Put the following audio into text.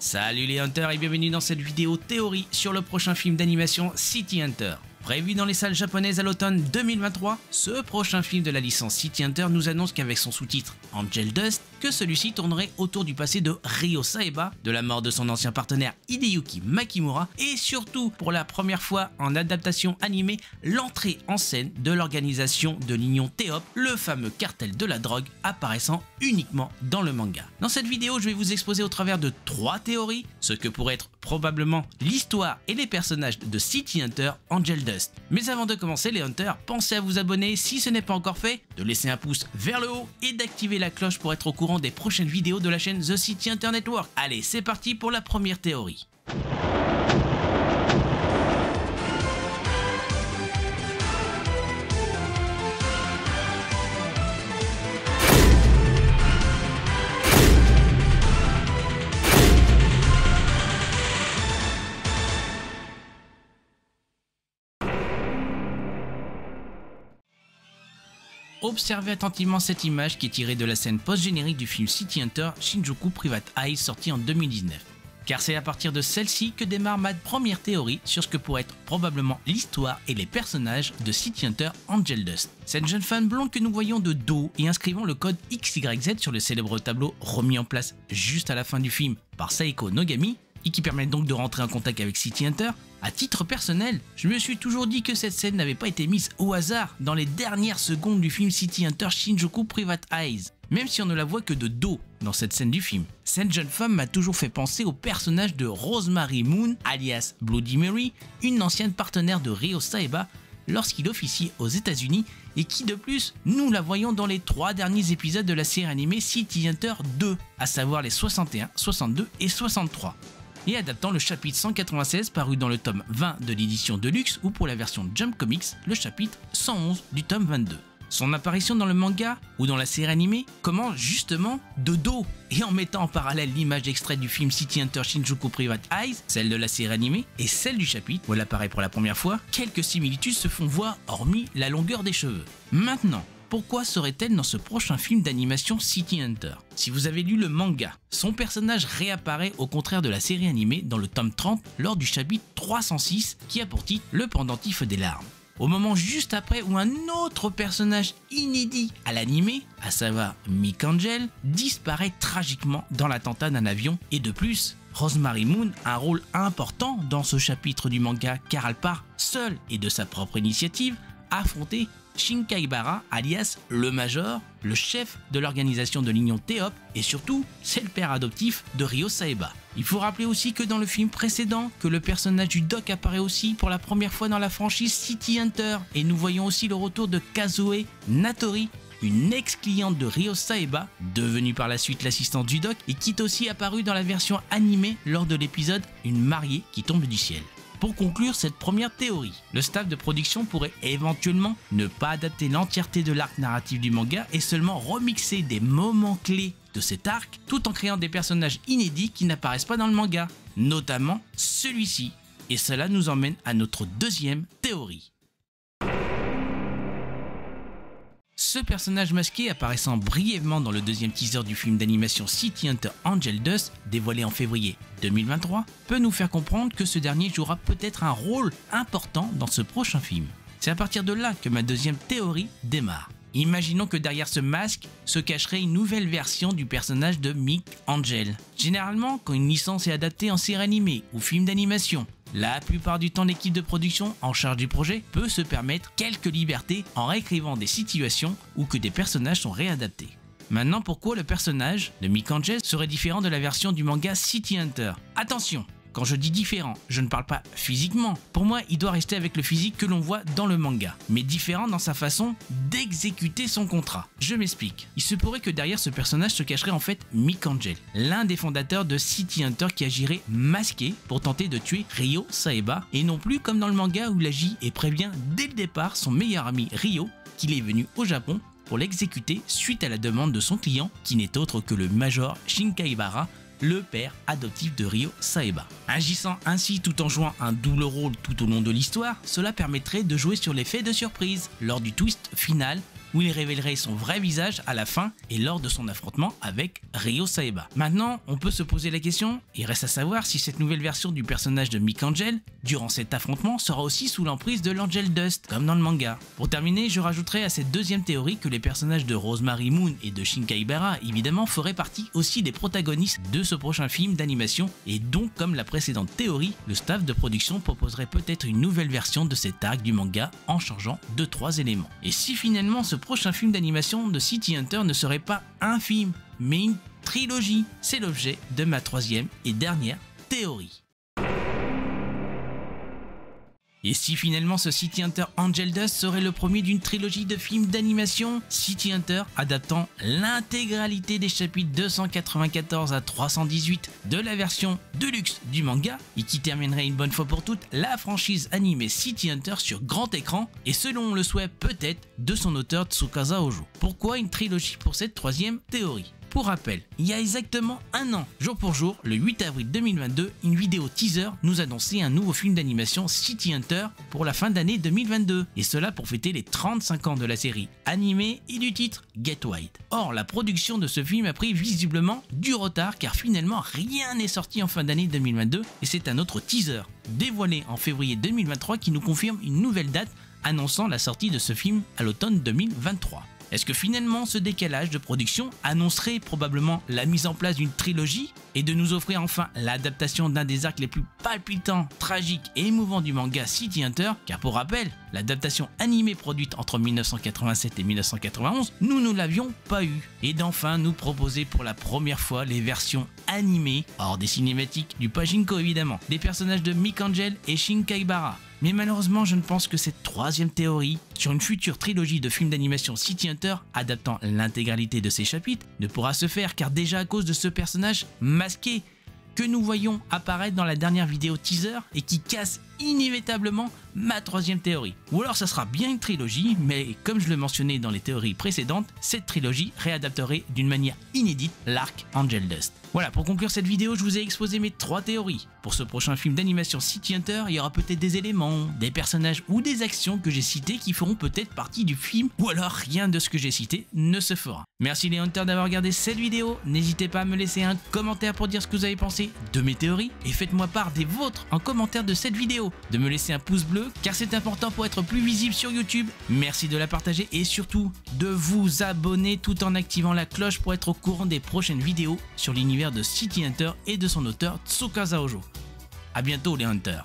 Salut les Hunters et bienvenue dans cette vidéo théorie sur le prochain film d'animation City Hunter. Prévu dans les salles japonaises à l'automne 2023, ce prochain film de la licence City Hunter nous annonce qu'avec son sous-titre Angel Dust, que celui-ci tournerait autour du passé de Ryo Saeba, de la mort de son ancien partenaire Hideyuki Makimura, et surtout, pour la première fois en adaptation animée, l'entrée en scène de l'organisation de l'Union T.O.P, le fameux cartel de la drogue apparaissant uniquement dans le manga. Dans cette vidéo, je vais vous exposer au travers de 3 théories, ce que pourrait être probablement l'histoire et les personnages de City Hunter Angel Dust. Mais avant de commencer les Hunters, pensez à vous abonner si ce n'est pas encore fait, de laisser un pouce vers le haut et d'activer la cloche pour être au courant des prochaines vidéos de la chaîne The City Hunter Network. Allez, c'est parti pour la première théorie. Observez attentivement cette image qui est tirée de la scène post-générique du film City Hunter Shinjuku Private Eyes sorti en 2019. Car c'est à partir de celle-ci que démarre ma première théorie sur ce que pourrait être probablement l'histoire et les personnages de City Hunter Angel Dust. Cette jeune femme blonde que nous voyons de dos et inscrivant le code XYZ sur le célèbre tableau remis en place juste à la fin du film par Saeko Nogami, et qui permet donc de rentrer en contact avec City Hunter. À titre personnel, je me suis toujours dit que cette scène n'avait pas été mise au hasard dans les dernières secondes du film City Hunter Shinjuku Private Eyes, même si on ne la voit que de dos dans cette scène du film. Cette jeune femme m'a toujours fait penser au personnage de Rosemary Moon, alias Bloody Mary, une ancienne partenaire de Ryo Saeba lorsqu'il officie aux États-Unis et qui de plus, nous la voyons dans les 3 derniers épisodes de la série animée City Hunter 2, à savoir les 61, 62 et 63. Et adaptant le chapitre 196 paru dans le tome 20 de l'édition Deluxe ou pour la version Jump Comics, le chapitre 111 du tome 22. Son apparition dans le manga ou dans la série animée commence justement de dos et en mettant en parallèle l'image extraite du film City Hunter Shinjuku Private Eyes, celle de la série animée et celle du chapitre où elle apparaît pour la première fois, quelques similitudes se font voir hormis la longueur des cheveux. Maintenant, pourquoi serait-elle dans ce prochain film d'animation City Hunter? Si vous avez lu le manga, son personnage réapparaît au contraire de la série animée dans le tome 30 lors du chapitre 306 qui a pour titre Le pendentif des larmes. Au moment juste après où un autre personnage inédit à l'animé, à savoir Mick Angel, disparaît tragiquement dans l'attentat d'un avion et de plus, Rosemary Moon a un rôle important dans ce chapitre du manga car elle part seule et de sa propre initiative affronter Shinkaibara, alias le Major, le chef de l'organisation de l'Union T.O.P et surtout, c'est le père adoptif de Ryo Saeba. Il faut rappeler aussi que dans le film précédent, que le personnage du Doc apparaît aussi pour la première fois dans la franchise City Hunter et nous voyons aussi le retour de Kazoe Natori, une ex-cliente de Ryo Saeba, devenue par la suite l'assistante du Doc et qui est aussi apparue dans la version animée lors de l'épisode Une mariée qui tombe du ciel. Pour conclure cette première théorie, le staff de production pourrait éventuellement ne pas adapter l'entièreté de l'arc narratif du manga et seulement remixer des moments clés de cet arc tout en créant des personnages inédits qui n'apparaissent pas dans le manga, notamment celui-ci. Et cela nous emmène à notre deuxième théorie. Ce personnage masqué apparaissant brièvement dans le deuxième teaser du film d'animation City Hunter Angel Dust, dévoilé en février 2023, peut nous faire comprendre que ce dernier jouera peut-être un rôle important dans ce prochain film. C'est à partir de là que ma deuxième théorie démarre. Imaginons que derrière ce masque se cacherait une nouvelle version du personnage de Mick Angel. Généralement, quand une licence est adaptée en série animée ou film d'animation, la plupart du temps l'équipe de production en charge du projet peut se permettre quelques libertés en réécrivant des situations ou que des personnages sont réadaptés. Maintenant, pourquoi le personnage de Mick Angel serait différent de la version du manga City Hunter? Attention! Quand je dis différent, je ne parle pas physiquement. Pour moi, il doit rester avec le physique que l'on voit dans le manga, mais différent dans sa façon d'exécuter son contrat. Je m'explique. Il se pourrait que derrière ce personnage se cacherait en fait Mick Angel, l'un des fondateurs de City Hunter qui agirait masqué pour tenter de tuer Ryo Saeba, et non plus comme dans le manga où il agit et prévient dès le départ son meilleur ami Ryo qu'il est venu au Japon pour l'exécuter suite à la demande de son client qui n'est autre que le Major Shinkaibara, le père adoptif de Ryo Saeba. Agissant ainsi tout en jouant un double rôle tout au long de l'histoire, cela permettrait de jouer sur l'effet de surprise lors du twist final où il révélerait son vrai visage à la fin et lors de son affrontement avec Ryo Saeba. Maintenant, on peut se poser la question, il reste à savoir si cette nouvelle version du personnage de Mick Angel, durant cet affrontement, sera aussi sous l'emprise de l'Angel Dust, comme dans le manga. Pour terminer, je rajouterai à cette deuxième théorie que les personnages de Rosemary Moon et de Shin Kaibara, évidemment, feraient partie aussi des protagonistes de ce prochain film d'animation, et donc, comme la précédente théorie, le staff de production proposerait peut-être une nouvelle version de cet arc du manga en changeant 2-3 éléments. Et si finalement ce prochain film d'animation de City Hunter ne serait pas un film, mais une trilogie, c'est l'objet de ma troisième et dernière théorie. Et si finalement ce City Hunter Angel Dust serait le premier d'une trilogie de films d'animation, City Hunter adaptant l'intégralité des chapitres 294 à 318 de la version Deluxe du manga et qui terminerait une bonne fois pour toutes la franchise animée City Hunter sur grand écran et selon le souhait peut-être de son auteur Tsukasa Ojo. Pourquoi une trilogie pour cette troisième théorie ? Pour rappel, il y a exactement un an, jour pour jour, le 8 avril 2022, une vidéo teaser nous annonçait un nouveau film d'animation City Hunter pour la fin d'année 2022, et cela pour fêter les 35 ans de la série animée et du titre Get Wild. Or, la production de ce film a pris visiblement du retard car finalement rien n'est sorti en fin d'année 2022 et c'est un autre teaser dévoilé en février 2023 qui nous confirme une nouvelle date annonçant la sortie de ce film à l'automne 2023. Est-ce que finalement ce décalage de production annoncerait probablement la mise en place d'une trilogie et de nous offrir enfin l'adaptation d'un des arcs les plus palpitants, tragiques et émouvants du manga City Hunter? Car pour rappel, l'adaptation animée produite entre 1987 et 1991, nous ne l'avions pas eu. Et d'enfin nous proposer pour la première fois les versions animées, hors des cinématiques du Pachinko évidemment, des personnages de Mick Angel et Shin Kaibara. Mais malheureusement, je ne pense que cette troisième théorie sur une future trilogie de films d'animation City Hunter adaptant l'intégralité de ses chapitres ne pourra se faire car déjà à cause de ce personnage masqué que nous voyons apparaître dans la dernière vidéo teaser et qui casse inévitablement ma troisième théorie. Ou alors ça sera bien une trilogie, mais comme je le mentionnais dans les théories précédentes, cette trilogie réadapterait d'une manière inédite l'arc Angel Dust. Voilà, pour conclure cette vidéo, je vous ai exposé mes 3 théories. Pour ce prochain film d'animation City Hunter, il y aura peut-être des éléments, des personnages ou des actions que j'ai cités qui feront peut-être partie du film, ou alors rien de ce que j'ai cité ne se fera. Merci les Hunters d'avoir regardé cette vidéo, n'hésitez pas à me laisser un commentaire pour dire ce que vous avez pensé de mes théories, et faites-moi part des vôtres en commentaire de cette vidéo, de me laisser un pouce bleu, car c'est important pour être plus visible sur YouTube. Merci de la partager et surtout de vous abonner tout en activant la cloche pour être au courant des prochaines vidéos sur l'univers de City Hunter et de son auteur Tsukasa Ojo. A bientôt les Hunters.